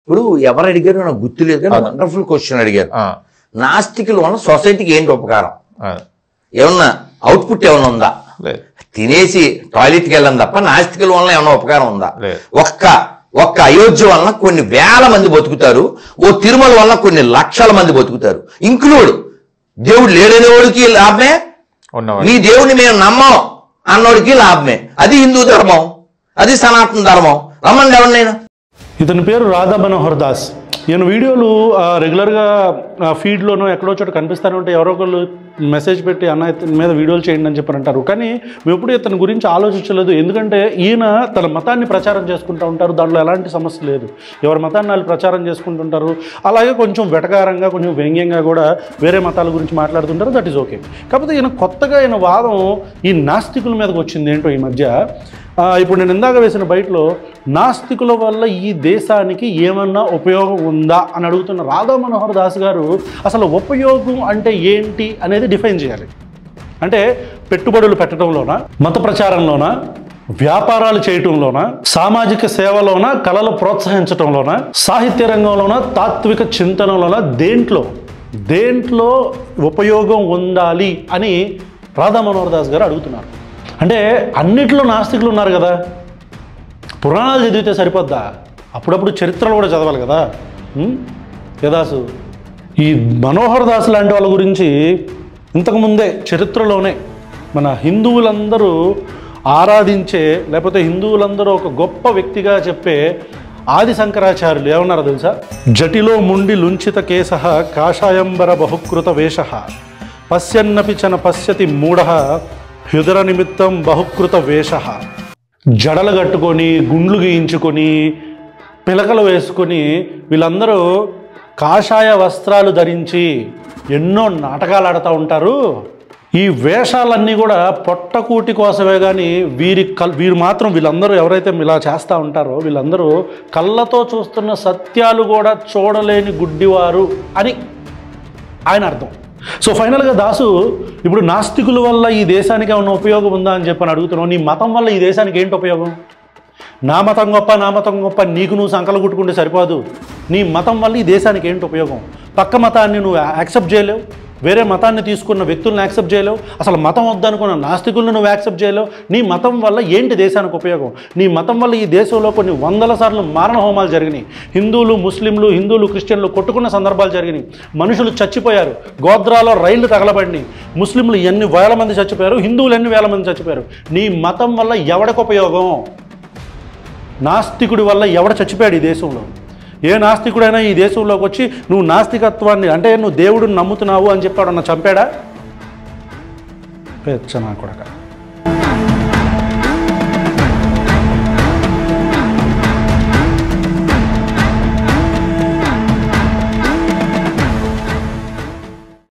ఇప్పుడు ఎవరు అడిగారు నాకు గుర్తులేదు కానీ వండర్ఫుల్ క్వశ్చన్ అడిగారు. నాస్తికుల వల్ల సొసైటీకి ఏంటి ఉపకారం? ఏమన్నా అవుట్పుట్ ఏమైనా ఉందా? తినేసి టాయిలెట్కి వెళ్ళడం తప్ప నాస్తికుల వల్ల ఏమైనా ఉపకారం ఉందా? ఒక్క అయోధ్య వలన కొన్ని వేల మంది బతుకుతారు, ఓ తిరుమల వలన కొన్ని లక్షల మంది బతుకుతారు. ఇంక్లూడ్ దేవుడు లేడనే వాడికి లాభమే, మీ దేవుడిని మేము నమ్మం అన్నోడికి లాభమే. అది హిందూ ధర్మం, అది సనాతన ధర్మం. రమ్మండి ఎవరినైనా. ఇతని పేరు రాధా మనోహర్ దాస్. ఈయన వీడియోలు రెగ్యులర్గా ఫీడ్లోనో ఎక్కడో చోట కనిపిస్తూనే ఉంటే ఎవరో ఒకళ్ళు మెసేజ్ పెట్టి అన్న ఇతని మీద వీడియోలు చేయండి అని చెప్పని అంటారు. కానీ మేము ఎప్పుడు ఇతని గురించి ఆలోచించలేదు. ఎందుకంటే ఈయన తన మతాన్ని ప్రచారం చేసుకుంటూ ఉంటారు, దాంట్లో ఎలాంటి సమస్య లేదు. ఎవరి మతాన్ని వాళ్ళు ప్రచారం చేసుకుంటుంటారు. అలాగే కొంచెం వెటకారంగా కొంచెం వ్యంగ్యంగా కూడా వేరే మతాల గురించి మాట్లాడుతుంటారు. That is okay. కాకపోతే ఈయన కొత్తగా ఈయన వాదం ఈ నాస్తికుల మీదకి వచ్చింది ఏంటో ఈ మధ్య. ఇప్పుడు నేను ఇందాక వేసిన బయటలో నాస్తికుల వల్ల ఈ దేశానికి ఏమన్నా ఉపయోగం ఉందా అని అడుగుతున్న రాధా మనోహర్ దాస్ గారు అసలు ఉపయోగం అంటే ఏంటి అనేది డిఫైన్ చేయాలి. అంటే పెట్టుబడులు పెట్టడంలోనా, మత ప్రచారంలోనా, వ్యాపారాలు చేయటంలోనా, సామాజిక సేవలోన, కళలు ప్రోత్సహించడంలోనా, సాహిత్య రంగంలోనా, తాత్విక చింతనలోనా, దేంట్లో ఉపయోగం ఉండాలి అని రాధా మనోహర్ దాస్ గారు అడుగుతున్నారు. అంటే అన్నిట్లో నాస్తికులు ఉన్నారు కదా, పురాణాలు చదివితే సరిపోద్దా? అప్పుడప్పుడు చరిత్రలు కూడా చదవాలి కదా. యదాసు ఈ మనోహర్ దాస్ లాంటి వాళ్ళ గురించి ఇంతకుముందే చరిత్రలోనే మన హిందువులందరూ ఆరాధించే, లేకపోతే హిందువులందరూ ఒక గొప్ప వ్యక్తిగా చెప్పే ఆది శంకరాచార్యులు ఏమన్నారో తెలుసా? జటిలో ముండి లుంచిత కేశః కాషాయంబర బహుకృత వేషః పశ్యన్నపి చన పశ్యతి మూఢః హ్యుదర నిమిత్తం బహుకృత వేష. జడలు కట్టుకొని, గుండ్లు గీయించుకొని, పిలకలు వేసుకొని వీళ్ళందరూ కాషాయ వస్త్రాలు ధరించి ఎన్నో నాటకాలు ఆడుతూ ఉంటారు. ఈ వేషాలన్నీ కూడా పొట్టకూటి కోసమే. కానీ వీరు మాత్రం వీళ్ళందరూ ఎవరైతే ఇలా చేస్తూ ఉంటారో వీళ్ళందరూ కళ్ళతో చూస్తున్న సత్యాలు కూడా చూడలేని గుడ్డివారు అని ఆయన అర్థం. సో ఫైనల్గా దాసు ఇప్పుడు నాస్తికుల వల్ల ఈ దేశానికి ఏమన్నా ఉపయోగం ఉందా అని చెప్పని అడుగుతున్నావు. నీ మతం వల్ల ఈ దేశానికి ఏంటి ఉపయోగం? నా మతం గొప్ప నీకు నువ్వు సంకలు కుట్టుకుంటే సరిపోదు. నీ మతం వల్ల ఈ దేశానికి ఏంటి ఉపయోగం? పక్క మతాన్ని నువ్వు యాక్సెప్ట్ చేయలేవు, వేరే మతాన్ని తీసుకున్న వ్యక్తులను యాక్సెప్ట్ చేయలేవు, అసలు మతం వద్దనుకున్న నాస్తికులను నువ్వు యాక్సెప్ట్ చేయలేవు. నీ మతం వల్ల ఏంటి దేశానికి ఉపయోగం? నీ మతం వల్ల ఈ దేశంలో కొన్ని వందల సార్లు మారణ హోమాలు జరిగినాయి. హిందువులు క్రిస్టియన్లు కొట్టుకున్న సందర్భాలు జరిగినాయి. మనుషులు చచ్చిపోయారు. గోద్రాలో రైళ్లు తగలబడినాయి. ముస్లింలు ఎన్ని వేల మంది చచ్చిపోయారు, హిందువులు ఎన్ని వేల మంది చచ్చిపోయారు. నీ మతం వల్ల ఎవడికి ఉపయోగం? నాస్తికుడి వల్ల ఎవడ చచ్చిపోయాడు ఈ దేశంలో? ఏ నాస్తికుడైనా ఈ దేశంలోకి వచ్చి నువ్వు నాస్తికత్వాన్ని అంటే నువ్వు దేవుడిని నమ్ముతున్నావు అని చెప్పాడు అన్న చంపాడా? పెచ్చనా కొడక.